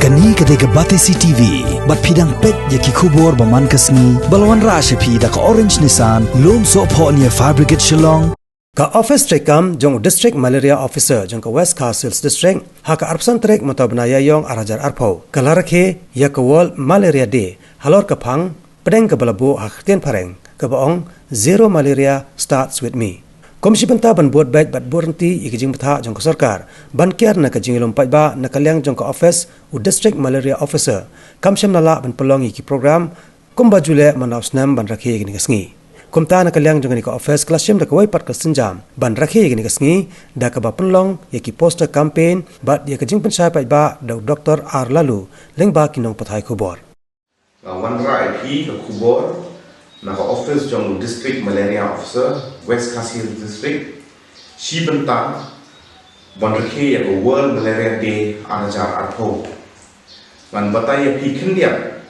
Kani kadega batesi TV, bat pidang pet yaki kubor baman kasni, balwan rasha pi da ka orange nisan, lom so po niya fire brigade Shillong. Ka office trekam jong district malaria officer jong ka West Khasi district haka arpsan trek matabna yayong arajar arpau. Ka Rakhe ya ka world malaria day, halor ka phang pedeng ka balabu hakten pareng, ka baong zero malaria starts with me. Komisi benta ban buat baik bat berhenti ikijing betha jong ka sarkar ban kiar na ka jing lompat ba na kalyang jong ka office u district malaria officer kamsyam nala ban pelong iki program kumba jule manaus nam ban Rakhe gini kasngi kumta na kalyang jong ka office klasyam da ka wai pat ka senjam ban Rakhe gini kasngi da ka ba pelong iki poster campaign bat ya ka jing pensai pai ba da Dr. R lalu lengba kinong pathai khubor wan ra IP ka khubor naka office jong district malaria officer West Khasi district si benta ban Rakhe ya world malaria day anajar arpo ban bataya pi khendia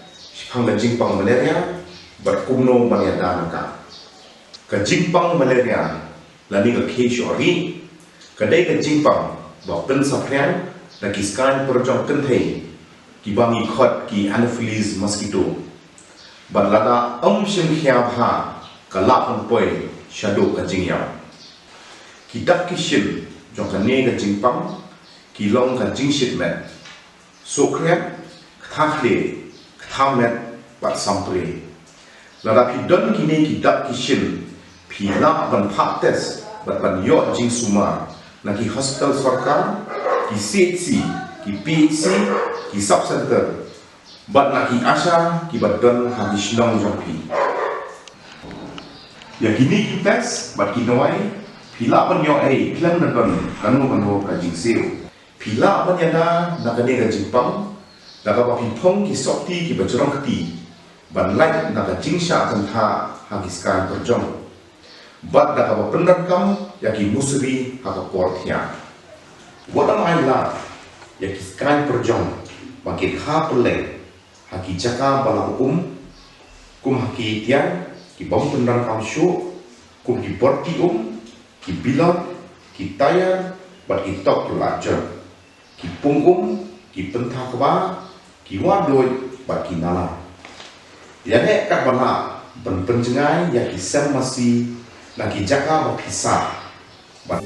phang jingpang malaria bat kumno ban ya dan ka jingpang malaria lani ka case ori ka dai ka jingpang ba pen sapyan na kiskan projong kenthei ki bangi khot ki anopheles mosquito ban lada shim khia bha kala on poi shadow ka jingya ki dak ki shim jong ka ne ka jingpang ki long ka jingshit met so krep khahle khamet bat sampre lada pi don ki ne ki dak ki shim pi la ban pha test bat ban yo jing suma na ki hospital sarkar ki CHC ki PHC ki sub center bat na ki asha ki bat don ha ki shnong jong pi ya kini ki test bat ki noi pila ban yo ai klang na don kanu ka jing seo pila ban ya na ka ne ka jing pang da ka ba pi phong ki sok ti ki ba jrong ti ban lai na ka jing sha kan tha ha ki skan per jong bat da ka ba pendan kam ya ki musri ha ka por thia wadam ai la ya ki skan per jong ba ki kha peleng haki jaka bala kum haki tiang ki bom pendang kam shu kum ki porti ki bilot ki tayar bat ki tok lajar ki pungum ki pentha kba ki wadoi bat ki nala ya ne kat bala ben penjengai ya ki sem masi na ki jaka ba kisah bat